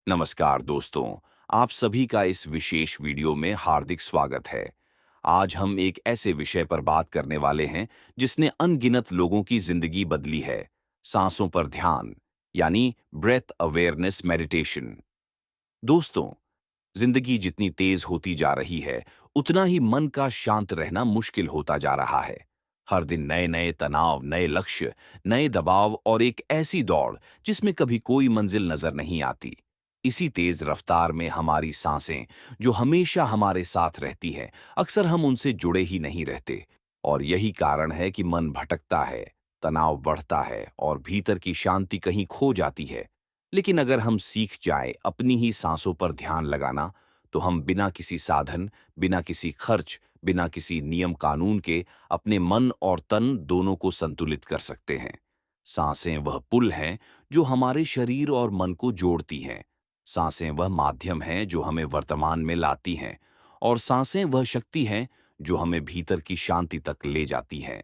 नमस्कार दोस्तों, आप सभी का इस विशेष वीडियो में हार्दिक स्वागत है। आज हम एक ऐसे विषय पर बात करने वाले हैं जिसने अनगिनत लोगों की जिंदगी बदली है, सांसों पर ध्यान, यानी ब्रेथ अवेयरनेस मेडिटेशन। दोस्तों, जिंदगी जितनी तेज होती जा रही है, उतना ही मन का शांत रहना मुश्किल होता जा रहा है। हर दिन नए नए तनाव, नए लक्ष्य, नए दबाव और एक ऐसी दौड़ जिसमें कभी कोई मंजिल नजर नहीं आती। इसी तेज रफ्तार में हमारी सांसें, जो हमेशा हमारे साथ रहती हैं, अक्सर हम उनसे जुड़े ही नहीं रहते। और यही कारण है कि मन भटकता है, तनाव बढ़ता है और भीतर की शांति कहीं खो जाती है। लेकिन अगर हम सीख जाए अपनी ही सांसों पर ध्यान लगाना, तो हम बिना किसी साधन, बिना किसी खर्च, बिना किसी नियम कानून के अपने मन और तन दोनों को संतुलित कर सकते हैं। सांसें वह पुल हैं जो हमारे शरीर और मन को जोड़ती हैं। सांसें वह माध्यम हैं जो हमें वर्तमान में लाती हैं। और सांसें वह शक्ति हैं जो हमें भीतर की शांति तक ले जाती हैं।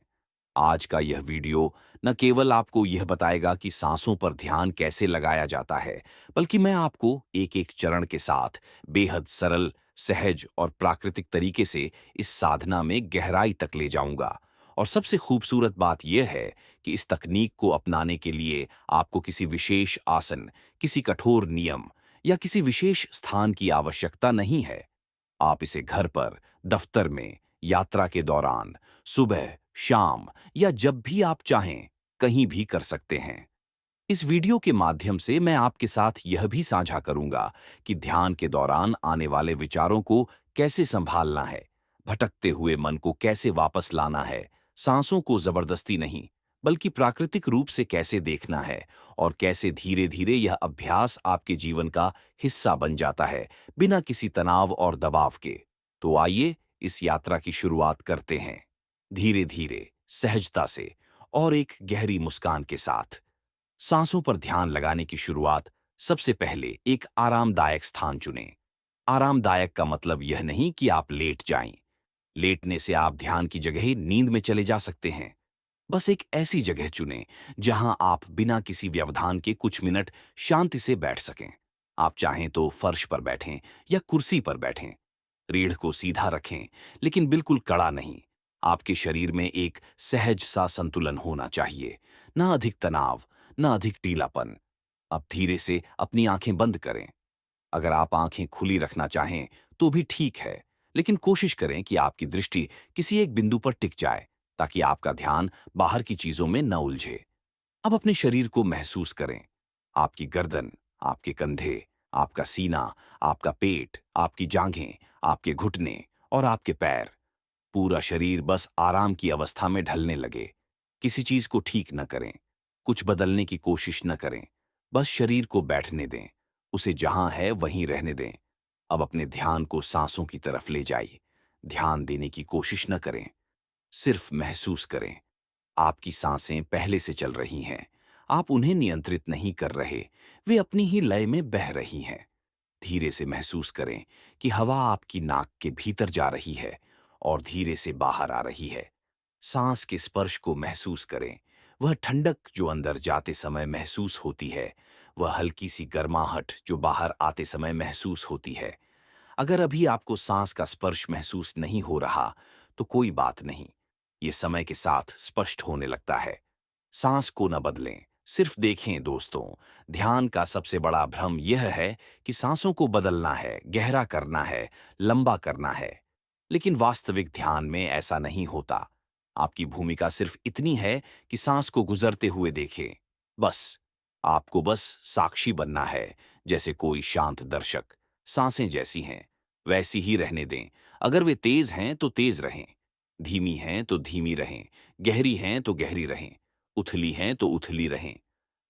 आज का यह वीडियो न केवल आपको यह बताएगा कि सांसों पर ध्यान कैसे लगाया जाता है, बल्कि मैं आपको एक-एक चरण के साथ बेहद सरल, सहज और प्राकृतिक तरीके से इस साधना में गहराई तक ले जाऊंगा। और सबसे खूबसूरत बात यह है कि इस तकनीक को अपनाने के लिए आपको किसी विशेष आसन, किसी कठोर नियम या किसी विशेष स्थान की आवश्यकता नहीं है। आप इसे घर पर, दफ्तर में, यात्रा के दौरान, सुबह, शाम या जब भी आप चाहें, कहीं भी कर सकते हैं। इस वीडियो के माध्यम से मैं आपके साथ यह भी साझा करूंगा कि ध्यान के दौरान आने वाले विचारों को कैसे संभालना है, भटकते हुए मन को कैसे वापस लाना है, सांसों को जबरदस्ती नहीं, बल्कि प्राकृतिक रूप से कैसे देखना है, और कैसे धीरे-धीरे यह अभ्यास आपके जीवन का हिस्सा बन जाता है, बिना किसी तनाव और दबाव के। तो आइए इस यात्रा की शुरुआत करते हैं। धीरे-धीरे, सहजता से और एक गहरी मुस्कान के साथ। सांसों पर ध्यान लगाने की शुरुआत सबसे पहले एक आरामदायक स्थान चुनें। आरामदायक का मतलब यह नहीं कि आप लेट जाएं। लेटने से आप ध्यान की जगह नींद में चले जा सकते हैं। बस एक ऐसी जगह चुनें जहां आप बिना किसी व्यवधान के कुछ मिनट शांति से बैठ सकें। आप चाहें तो फर्श पर बैठें या कुर्सी पर बैठें। रीढ़ को सीधा रखें, लेकिन बिल्कुल कड़ा नहीं। आपके शरीर में एक सहज सा संतुलन होना चाहिए, ना अधिक तनाव, ना अधिक ढीलापन। अब धीरे से अपनी आंखें बंद करें। अगर आप आंखें खुली रखना चाहें तो भी ठीक है, लेकिन कोशिश करें कि आपकी दृष्टि किसी एक बिंदु पर टिक जाए, ताकि आपका ध्यान बाहर की चीजों में न उलझे। अब अपने शरीर को महसूस करें। आपकी गर्दन, आपके कंधे, आपका सीना, आपका पेट, आपकी जांघें, आपके घुटने और आपके पैर। पूरा शरीर बस आराम की अवस्था में ढलने लगे। किसी चीज को ठीक न करें, कुछ बदलने की कोशिश न करें। बस शरीर को बैठने दें, उसे जहां है वहीं रहने दें। अब अपने ध्यान को सांसों की तरफ ले जाइए। ध्यान देने की कोशिश न करें, सिर्फ महसूस करें। आपकी सांसें पहले से चल रही हैं। आप उन्हें नियंत्रित नहीं कर रहे, वे अपनी ही लय में बह रही हैं। धीरे से महसूस करें कि हवा आपकी नाक के भीतर जा रही है और धीरे से बाहर आ रही है। सांस के स्पर्श को महसूस करें। वह ठंडक जो अंदर जाते समय महसूस होती है, वह हल्की सी गर्माहट जो बाहर आते समय महसूस होती है। अगर अभी आपको सांस का स्पर्श महसूस नहीं हो रहा, तो कोई बात नहीं। ये समय के साथ स्पष्ट होने लगता है। सांस को न बदलें, सिर्फ देखें दोस्तों। ध्यान का सबसे बड़ा भ्रम यह है कि सांसों को बदलना है, गहरा करना है, लंबा करना है। लेकिन वास्तविक ध्यान में ऐसा नहीं होता। आपकी भूमिका सिर्फ इतनी है कि सांस को गुजरते हुए देखें। बस, आपको बस साक्षी बनना है, जैसे कोई शांत दर्शक। सांसें जैसी हैं, वैसी ही रहने दें। अगर वे तेज हैं तो तेज रहें, धीमी हैं तो धीमी रहें, गहरी हैं तो गहरी रहें, उथली हैं तो उथली रहें।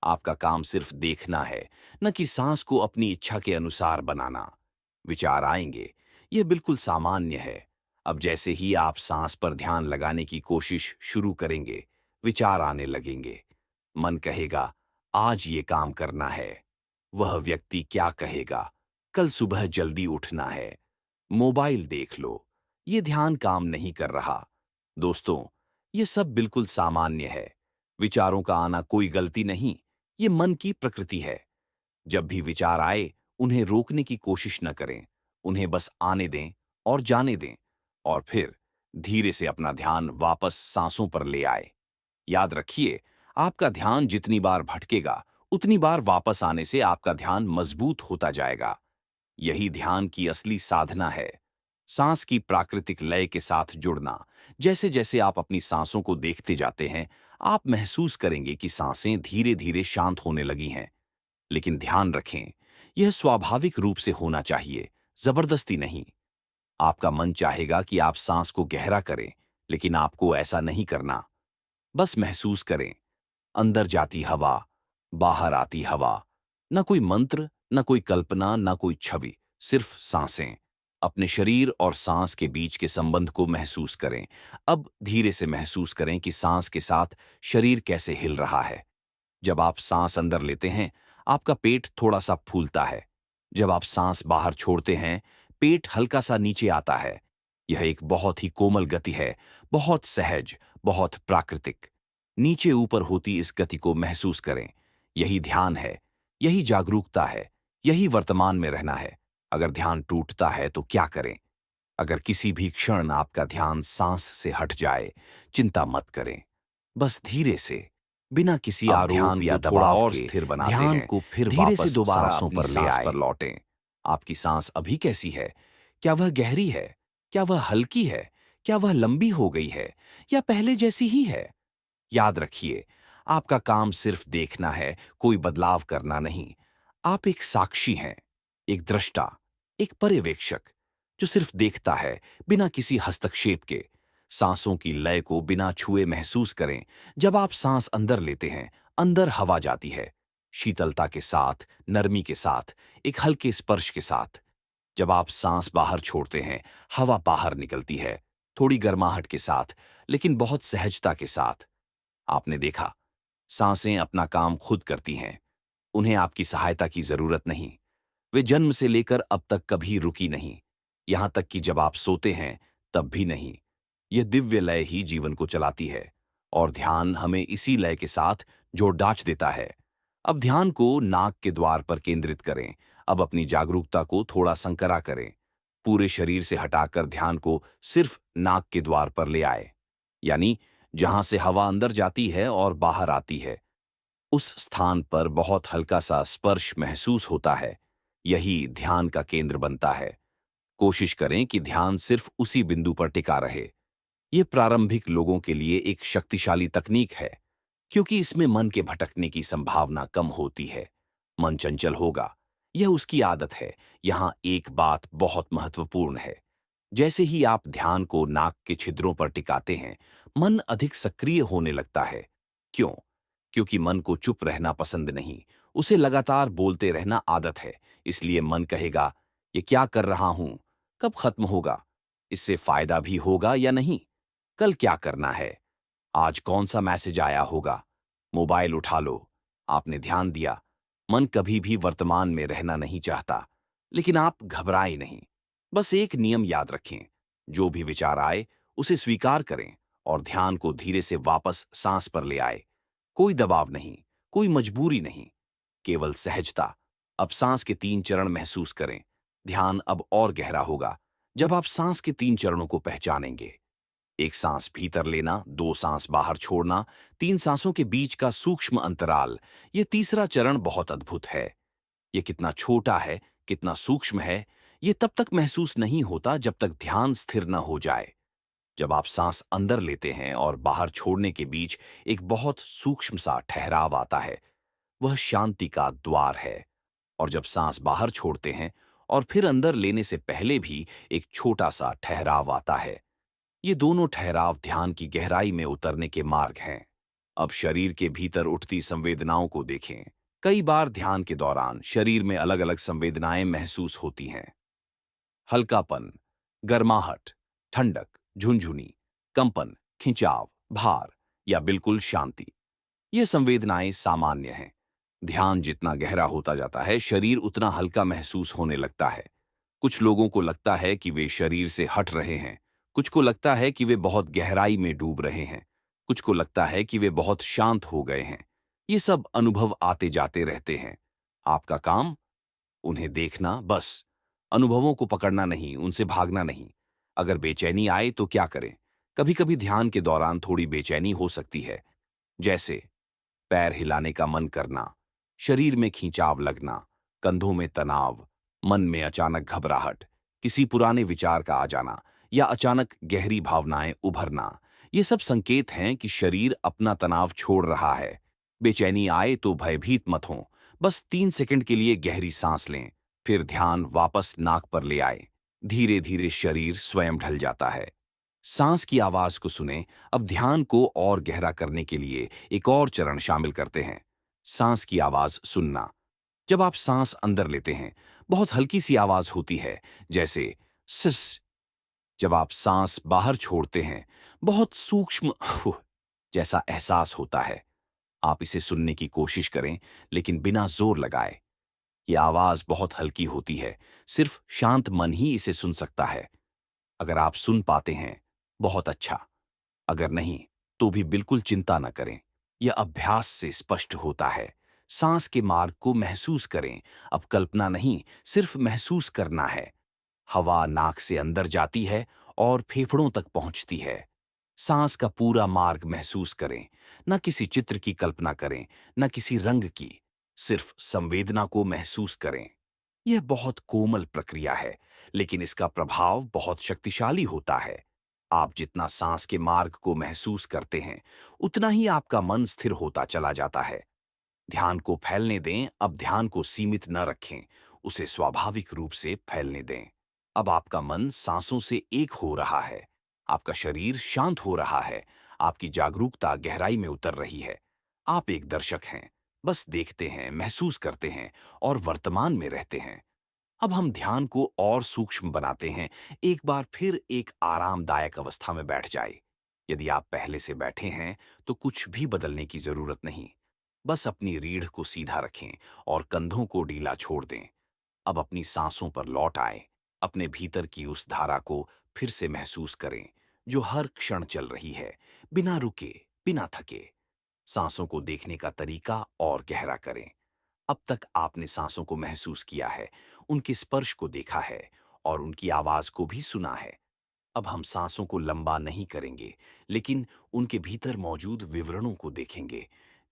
आपका काम सिर्फ देखना है, न कि सांस को अपनी इच्छा के अनुसार बनाना। विचार आएंगे, यह बिल्कुल सामान्य है। अब जैसे ही आप सांस पर ध्यान लगाने की कोशिश शुरू करेंगे, विचार आने लगेंगे। मन कहेगा, आज ये काम करना है। वह व्यक्ति क्या कहेगा? कल सुबह जल्दी उठना है। मोबाइल देख लो। ये ध्यान काम नहीं कर रहा। दोस्तों, ये सब बिल्कुल सामान्य है। विचारों का आना कोई गलती नहीं, ये मन की प्रकृति है। जब भी विचार आए, उन्हें रोकने की कोशिश न करें, उन्हें बस आने दें और जाने दें, और फिर धीरे से अपना ध्यान वापस सांसों पर ले आए। याद रखिए, आपका ध्यान जितनी बार भटकेगा, उतनी बार वापस आने से आपका ध्यान मजबूत होता जाएगा। यही ध्यान की असली साधना है। सांस की प्राकृतिक लय के साथ जुड़ना। जैसे जैसे आप अपनी सांसों को देखते जाते हैं, आप महसूस करेंगे कि सांसें धीरे धीरे शांत होने लगी हैं। लेकिन ध्यान रखें, यह स्वाभाविक रूप से होना चाहिए, जबरदस्ती नहीं। आपका मन चाहेगा कि आप सांस को गहरा करें, लेकिन आपको ऐसा नहीं करना। बस महसूस करें, अंदर जाती हवा, बाहर आती हवा। न कोई मंत्र, न कोई कल्पना, न कोई छवि, सिर्फ सांसें। अपने शरीर और सांस के बीच के संबंध को महसूस करें। अब धीरे से महसूस करें कि सांस के साथ शरीर कैसे हिल रहा है। जब आप सांस अंदर लेते हैं, आपका पेट थोड़ा सा फूलता है। जब आप सांस बाहर छोड़ते हैं, पेट हल्का सा नीचे आता है। यह एक बहुत ही कोमल गति है, बहुत सहज, बहुत प्राकृतिक। नीचे ऊपर होती इस गति को महसूस करें। यही ध्यान है, यही जागरूकता है, यही वर्तमान में रहना है। अगर ध्यान टूटता है तो क्या करें? अगर किसी भी क्षण आपका ध्यान सांस से हट जाए, चिंता मत करें। बस धीरे से, बिना किसी अब आरोप ध्यान या को थोड़ा दबाव और के, स्थिर बनाते ध्यान हैं। को फिर धीरे से वापस दोबारा सांसों अपनी पर ले सांस आए। पर लौटें। आपकी सांस अभी कैसी है? क्या वह गहरी है? क्या वह हल्की है? क्या वह लंबी हो गई है? या पहले जैसी ही है? याद रखिए, आपका काम सिर्फ देखना है, कोई बदलाव करना नहीं। आप एक साक्षी हैं, एक दृष्टा, एक पर्यवेक्षक, जो सिर्फ देखता है, बिना किसी हस्तक्षेप के। सांसों की लय को बिना छुए महसूस करें। जब आप सांस अंदर लेते हैं, अंदर हवा जाती है, शीतलता के साथ, नरमी के साथ, एक हल्के स्पर्श के साथ। जब आप सांस बाहर छोड़ते हैं, हवा बाहर निकलती है, थोड़ी गर्माहट के साथ, लेकिन बहुत सहजता के साथ। आपने देखा, सांसें अपना काम खुद करती हैं। उन्हें आपकी सहायता की जरूरत नहीं। वे जन्म से लेकर अब तक कभी रुकी नहीं। यहां तक कि जब आप सोते हैं, तब भी नहीं। यह दिव्य लय ही जीवन को चलाती है, और ध्यान हमें इसी लय के साथ जोड़ डाच देता है। अब ध्यान को नाक के द्वार पर केंद्रित करें। अब अपनी जागरूकता को थोड़ा संकरा करें। पूरे शरीर से हटाकर ध्यान को सिर्फ नाक के द्वार पर ले आए, यानी जहां से हवा अंदर जाती है और बाहर आती है। उस स्थान पर बहुत हल्का सा स्पर्श महसूस होता है। यही ध्यान का केंद्र बनता है। कोशिश करें कि ध्यान सिर्फ उसी बिंदु पर टिका रहे। यह प्रारंभिक लोगों के लिए एक शक्तिशाली तकनीक है, क्योंकि इसमें मन के भटकने की संभावना कम होती है। मन चंचल होगा, यह उसकी आदत है। यहां एक बात बहुत महत्वपूर्ण है। जैसे ही आप ध्यान को नाक के छिद्रों पर टिकाते हैं, मन अधिक सक्रिय होने लगता है। क्यों? क्योंकि मन को चुप रहना पसंद नहीं, उसे लगातार बोलते रहना आदत है। इसलिए मन कहेगा, ये क्या कर रहा हूं? कब खत्म होगा? इससे फायदा भी होगा या नहीं? कल क्या करना है? आज कौन सा मैसेज आया होगा? मोबाइल उठा लो। आपने ध्यान दिया, मन कभी भी वर्तमान में रहना नहीं चाहता। लेकिन आप घबराए नहीं। बस एक नियम याद रखें, जो भी विचार आए, उसे स्वीकार करें और ध्यान को धीरे से वापस सांस पर ले आए। कोई दबाव नहीं, कोई मजबूरी नहीं, केवल सहजता। अब सांस के 3 चरण महसूस करें। ध्यान अब और गहरा होगा जब आप सांस के 3 चरणों को पहचानेंगे। एक सांस भीतर लेना, 2 सांस बाहर छोड़ना, 3 सांसों के बीच का सूक्ष्म अंतराल। यह तीसरा चरण बहुत अद्भुत है। यह कितना छोटा है, कितना सूक्ष्म है, यह तब तक महसूस नहीं होता जब तक ध्यान स्थिर न हो जाए। जब आप सांस अंदर लेते हैं और बाहर छोड़ने के बीच एक बहुत सूक्ष्म सा ठहराव आता है, वह शांति का द्वार है। और जब सांस बाहर छोड़ते हैं और फिर अंदर लेने से पहले भी एक छोटा सा ठहराव आता है, ये दोनों ठहराव ध्यान की गहराई में उतरने के मार्ग हैं। अब शरीर के भीतर उठती संवेदनाओं को देखें। कई बार ध्यान के दौरान शरीर में अलग अलग संवेदनाएं महसूस होती हैं। हल्कापन, गर्माहट, ठंडक, झुनझुनी, कंपन, खिंचाव, भार या बिल्कुल शांति। ये संवेदनाएं सामान्य हैं। ध्यान जितना गहरा होता जाता है, शरीर उतना हल्का महसूस होने लगता है। कुछ लोगों को लगता है कि वे शरीर से हट रहे हैं, कुछ को लगता है कि वे बहुत गहराई में डूब रहे हैं, कुछ को लगता है कि वे बहुत शांत हो गए हैं। ये सब अनुभव आते जाते रहते हैं। आपका काम, उन्हें देखना बस। अनुभवों को पकड़ना नहीं, उनसे भागना नहीं। अगर बेचैनी आए तो क्या करें? कभी कभी ध्यान के दौरान थोड़ी बेचैनी हो सकती है, जैसे पैर हिलाने का मन करना, शरीर में खिंचाव लगना, कंधों में तनाव, मन में अचानक घबराहट, किसी पुराने विचार का आ जाना या अचानक गहरी भावनाएं उभरना। ये सब संकेत हैं कि शरीर अपना तनाव छोड़ रहा है। बेचैनी आए तो भयभीत मत हों। बस 3 सेकंड के लिए गहरी सांस लें, फिर ध्यान वापस नाक पर ले आए। धीरे धीरे शरीर स्वयं ढल जाता है। सांस की आवाज को सुनें। अब ध्यान को और गहरा करने के लिए एक और चरण शामिल करते हैं, सांस की आवाज सुनना। जब आप सांस अंदर लेते हैं, बहुत हल्की सी आवाज होती है, जैसे सिस। जब आप सांस बाहर छोड़ते हैं, बहुत सूक्ष्म जैसा एहसास होता है। आप इसे सुनने की कोशिश करें, लेकिन बिना जोर लगाए। ये आवाज बहुत हल्की होती है, सिर्फ शांत मन ही इसे सुन सकता है। अगर आप सुन पाते हैं, बहुत अच्छा। अगर नहीं, तो भी बिल्कुल चिंता न करें। यह अभ्यास से स्पष्ट होता है। सांस के मार्ग को महसूस करें। अब कल्पना नहीं, सिर्फ महसूस करना है। हवा नाक से अंदर जाती है और फेफड़ों तक पहुंचती है। सांस का पूरा मार्ग महसूस करें। न किसी चित्र की कल्पना करें, न किसी रंग की। सिर्फ संवेदना को महसूस करें। यह बहुत कोमल प्रक्रिया है, लेकिन इसका प्रभाव बहुत शक्तिशाली होता है। आप जितना सांस के मार्ग को महसूस करते हैं, उतना ही आपका मन स्थिर होता चला जाता है। ध्यान को फैलने दें, अब ध्यान को सीमित न रखें, उसे स्वाभाविक रूप से फैलने दें। अब आपका मन सांसों से एक हो रहा है, आपका शरीर शांत हो रहा है, आपकी जागरूकता गहराई में उतर रही है। आप एक दर्शक हैं, बस देखते हैं, महसूस करते हैं और वर्तमान में रहते हैं। अब हम ध्यान को और सूक्ष्म बनाते हैं। एक बार फिर एक आरामदायक अवस्था में बैठ जाए। यदि आप पहले से बैठे हैं, तो कुछ भी बदलने की जरूरत नहीं। बस अपनी रीढ़ को सीधा रखें और कंधों को ढीला छोड़ दें। अब अपनी सांसों पर लौट आए। अपने भीतर की उस धारा को फिर से महसूस करें, जो हर क्षण चल रही है, बिना रुके, बिना थके। सांसों को देखने का तरीका और गहरा करें। अब तक आपने सांसों को महसूस किया है, उनके स्पर्श को देखा है और उनकी आवाज को भी सुना है। अब हम सांसों को लंबा नहीं करेंगे, लेकिन उनके भीतर मौजूद विवरणों को देखेंगे।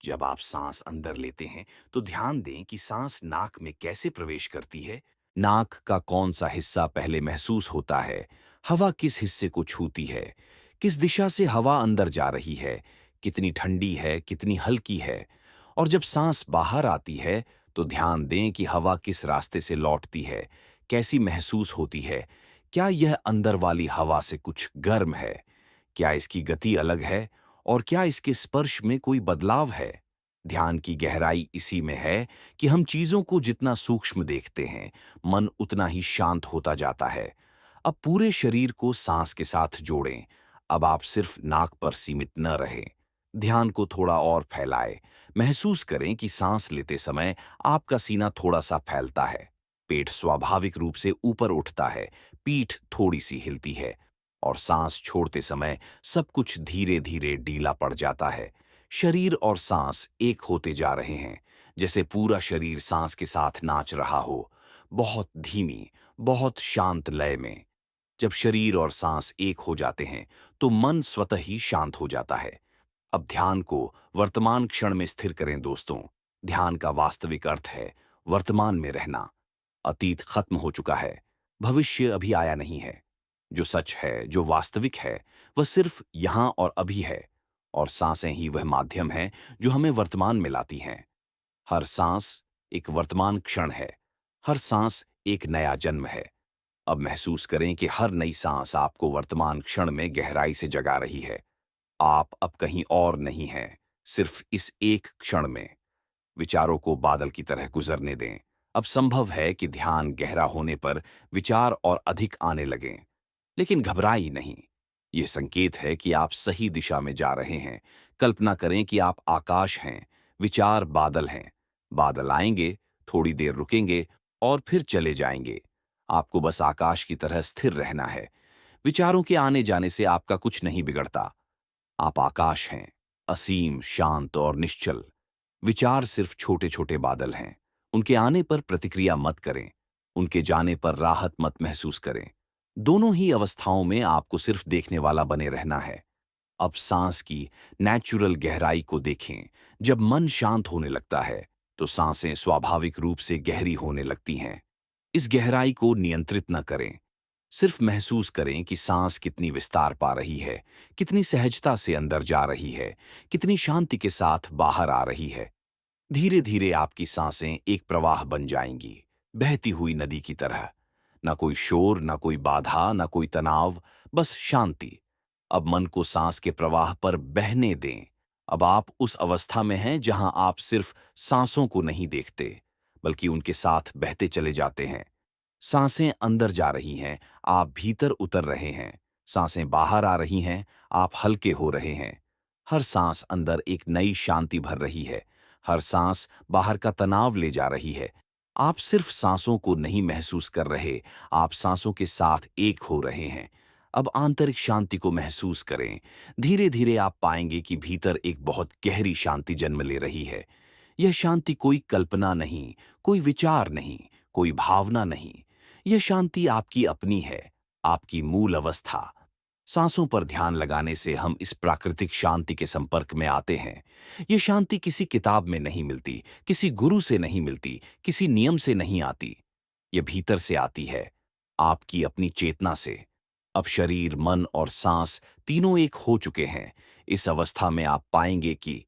जब आप सांस अंदर लेते हैं, तो ध्यान दें कि सांस नाक में कैसे प्रवेश करती है। नाक का कौन सा हिस्सा पहले महसूस होता है, हवा किस हिस्से को छूती है, किस दिशा से हवा अंदर जा रही है, कितनी ठंडी है, कितनी हल्की है। और जब सांस बाहर आती है, तो ध्यान दें कि हवा किस रास्ते से लौटती है, कैसी महसूस होती है। क्या यह अंदर वाली हवा से कुछ गर्म है? क्या इसकी गति अलग है? और क्या इसके स्पर्श में कोई बदलाव है? ध्यान की गहराई इसी में है कि हम चीजों को जितना सूक्ष्म देखते हैं, मन उतना ही शांत होता जाता है। अब पूरे शरीर को सांस के साथ जोड़ें। अब आप सिर्फ नाक पर सीमित न रहें। ध्यान को थोड़ा और फैलाएं। महसूस करें कि सांस लेते समय आपका सीना थोड़ा सा फैलता है, पेट स्वाभाविक रूप से ऊपर उठता है, पीठ थोड़ी सी हिलती है और सांस छोड़ते समय सब कुछ धीरे धीरे ढीला पड़ जाता है। शरीर और सांस एक होते जा रहे हैं, जैसे पूरा शरीर सांस के साथ नाच रहा हो, बहुत धीमी, बहुत शांत लय में। जब शरीर और सांस एक हो जाते हैं, तो मन स्वतः ही शांत हो जाता है। अब ध्यान को वर्तमान क्षण में स्थिर करें दोस्तों। ध्यान का वास्तविक अर्थ है वर्तमान में रहना। अतीत खत्म हो चुका है, भविष्य अभी आया नहीं है। जो सच है, जो वास्तविक है, वह सिर्फ यहां और अभी है। और सांसें ही वह माध्यम है जो हमें वर्तमान में लाती हैं। हर सांस एक वर्तमान क्षण है। हर सांस एक नया जन्म है। अब महसूस करें कि हर नई सांस आपको वर्तमान क्षण में गहराई से जगा रही है। आप अब कहीं और नहीं हैं, सिर्फ इस एक क्षण में। विचारों को बादल की तरह गुजरने दें। अब संभव है कि ध्यान गहरा होने पर विचार और अधिक आने लगें, लेकिन घबराई नहीं। ये संकेत है कि आप सही दिशा में जा रहे हैं। कल्पना करें कि आप आकाश हैं, विचार बादल हैं। बादल आएंगे, थोड़ी देर रुकेंगे और फिर चले जाएंगे। आपको बस आकाश की तरह स्थिर रहना है। विचारों के आने जाने से आपका कुछ नहीं बिगड़ता। आप आकाश हैं, असीम, शांत और निश्चल। विचार सिर्फ छोटे छोटे बादल हैं। उनके आने पर प्रतिक्रिया मत करें, उनके जाने पर राहत मत महसूस करें। दोनों ही अवस्थाओं में आपको सिर्फ देखने वाला बने रहना है। अब सांस की नेचुरल गहराई को देखें। जब मन शांत होने लगता है, तो सांसें स्वाभाविक रूप से गहरी होने लगती हैं। इस गहराई को नियंत्रित न करें। सिर्फ महसूस करें कि सांस कितनी विस्तार पा रही है, कितनी सहजता से अंदर जा रही है, कितनी शांति के साथ बाहर आ रही है। धीरे धीरे आपकी सांसें एक प्रवाह बन जाएंगी, बहती हुई नदी की तरह। ना कोई शोर, ना कोई बाधा, ना कोई तनाव, बस शांति। अब मन को सांस के प्रवाह पर बहने दें। अब आप उस अवस्था में हैं जहां आप सिर्फ सांसों को नहीं देखते, बल्कि उनके साथ बहते चले जाते हैं। सांसें अंदर जा रही हैं, आप भीतर उतर रहे हैं। सांसें बाहर आ रही हैं, आप हल्के हो रहे हैं। हर सांस अंदर एक नई शांति भर रही है। हर सांस बाहर का तनाव ले जा रही है। आप सिर्फ सांसों को नहीं महसूस कर रहे, आप सांसों के साथ एक हो रहे हैं। अब आंतरिक शांति को महसूस करें। धीरे धीरे आप पाएंगे कि भीतर एक बहुत गहरी शांति जन्म ले रही है। यह शांति कोई कल्पना नहीं, कोई विचार नहीं, कोई भावना नहीं। यह शांति आपकी अपनी है, आपकी मूल अवस्था। सांसों पर ध्यान लगाने से हम इस प्राकृतिक शांति के संपर्क में आते हैं। यह शांति किसी किताब में नहीं मिलती, किसी गुरु से नहीं मिलती, किसी नियम से नहीं आती। यह भीतर से आती है, आपकी अपनी चेतना से। अब शरीर, मन और सांस तीनों एक हो चुके हैं। इस अवस्था में आप पाएंगे कि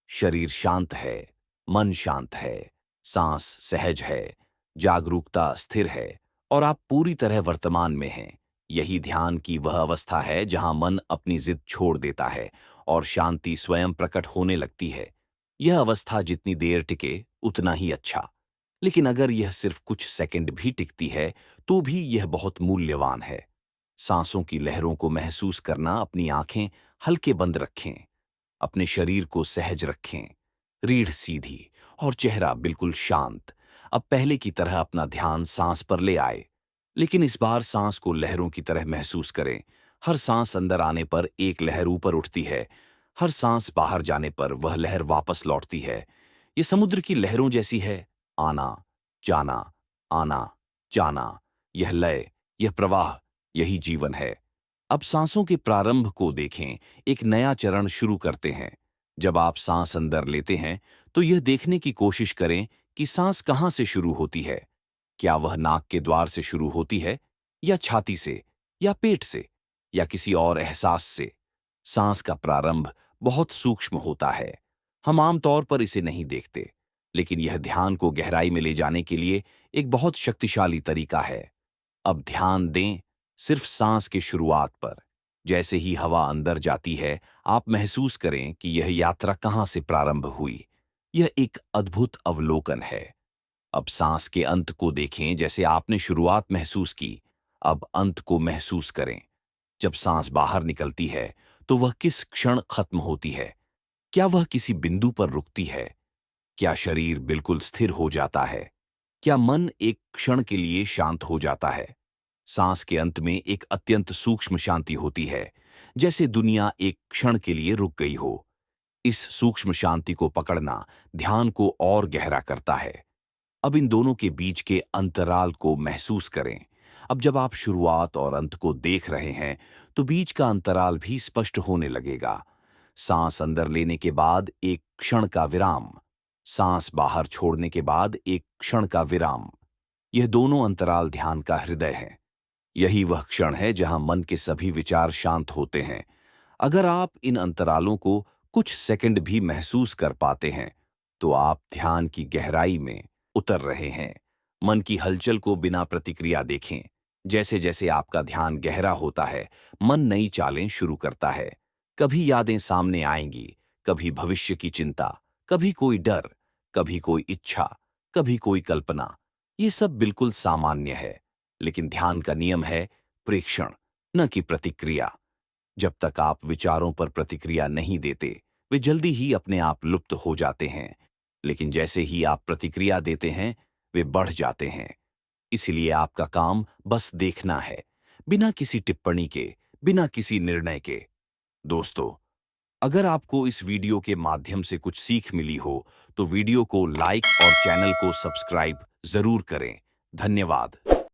शरीर शांत है, मन शांत है, सांस सहज है, जागरूकता स्थिर है और आप पूरी तरह वर्तमान में हैं। यही ध्यान की वह अवस्था है जहां मन अपनी जिद छोड़ देता है और शांति स्वयं प्रकट होने लगती है। यह अवस्था जितनी देर टिके, उतना ही अच्छा। लेकिन अगर यह सिर्फ कुछ सेकंड भी टिकती है, तो भी यह बहुत मूल्यवान है। सांसों की लहरों को महसूस करना, अपनी आंखें हल्के बंद रखें, अपने शरीर को सहज रखें, रीढ़ सीधी और चेहरा बिल्कुल शांत। अब पहले की तरह अपना ध्यान सांस पर ले आए, लेकिन इस बार सांस को लहरों की तरह महसूस करें। हर सांस अंदर आने पर एक लहर ऊपर उठती है, हर सांस बाहर जाने पर वह लहर वापस लौटती है। ये समुद्र की लहरों जैसी है, आना जाना, आना जाना। यह लय, यह प्रवाह, यही जीवन है। अब सांसों के प्रारंभ को देखें। एक नया चरण शुरू करते हैं। जब आप सांस अंदर लेते हैं, तो यह देखने की कोशिश करें कि सांस कहां से शुरू होती है। क्या वह नाक के द्वार से शुरू होती है, या छाती से, या पेट से, या किसी और एहसास से। सांस का प्रारंभ बहुत सूक्ष्म होता है। हम आमतौर पर इसे नहीं देखते, लेकिन यह ध्यान को गहराई में ले जाने के लिए एक बहुत शक्तिशाली तरीका है। अब ध्यान दें सिर्फ सांस की शुरुआत पर। जैसे ही हवा अंदर जाती है, आप महसूस करें कि यह यात्रा कहां से प्रारंभ हुई। यह एक अद्भुत अवलोकन है। अब सांस के अंत को देखें। जैसे आपने शुरुआत महसूस की, अब अंत को महसूस करें। जब सांस बाहर निकलती है, तो वह किस क्षण खत्म होती है। क्या वह किसी बिंदु पर रुकती है? क्या शरीर बिल्कुल स्थिर हो जाता है? क्या मन एक क्षण के लिए शांत हो जाता है? सांस के अंत में एक अत्यंत सूक्ष्म शांति होती है, जैसे दुनिया एक क्षण के लिए रुक गई हो। इस सूक्ष्म शांति को पकड़ना ध्यान को और गहरा करता है। अब इन दोनों के बीच के अंतराल को महसूस करें। अब जब आप शुरुआत और अंत को देख रहे हैं, तो बीच का अंतराल भी स्पष्ट होने लगेगा। सांस अंदर लेने के बाद एक क्षण का विराम, सांस बाहर छोड़ने के बाद एक क्षण का विराम। यह दोनों अंतराल ध्यान का हृदय है। यही वह क्षण है जहां मन के सभी विचार शांत होते हैं। अगर आप इन अंतरालों को कुछ सेकंड भी महसूस कर पाते हैं, तो आप ध्यान की गहराई में उतर रहे हैं। मन की हलचल को बिना प्रतिक्रिया देखें। जैसे जैसे आपका ध्यान गहरा होता है, मन नई चालें शुरू करता है। कभी यादें सामने आएंगी, कभी भविष्य की चिंता, कभी कोई डर, कभी कोई इच्छा, कभी कोई कल्पना। ये सब बिल्कुल सामान्य है, लेकिन ध्यान का नियम है प्रेक्षण, न कि प्रतिक्रिया। जब तक आप विचारों पर प्रतिक्रिया नहीं देते, वे जल्दी ही अपने आप लुप्त हो जाते हैं। लेकिन जैसे ही आप प्रतिक्रिया देते हैं, वे बढ़ जाते हैं। इसलिए आपका काम बस देखना है, बिना किसी टिप्पणी के, बिना किसी निर्णय के। दोस्तों, अगर आपको इस वीडियो के माध्यम से कुछ सीख मिली हो, तो वीडियो को लाइक और चैनल को सब्सक्राइब जरूर करें। धन्यवाद।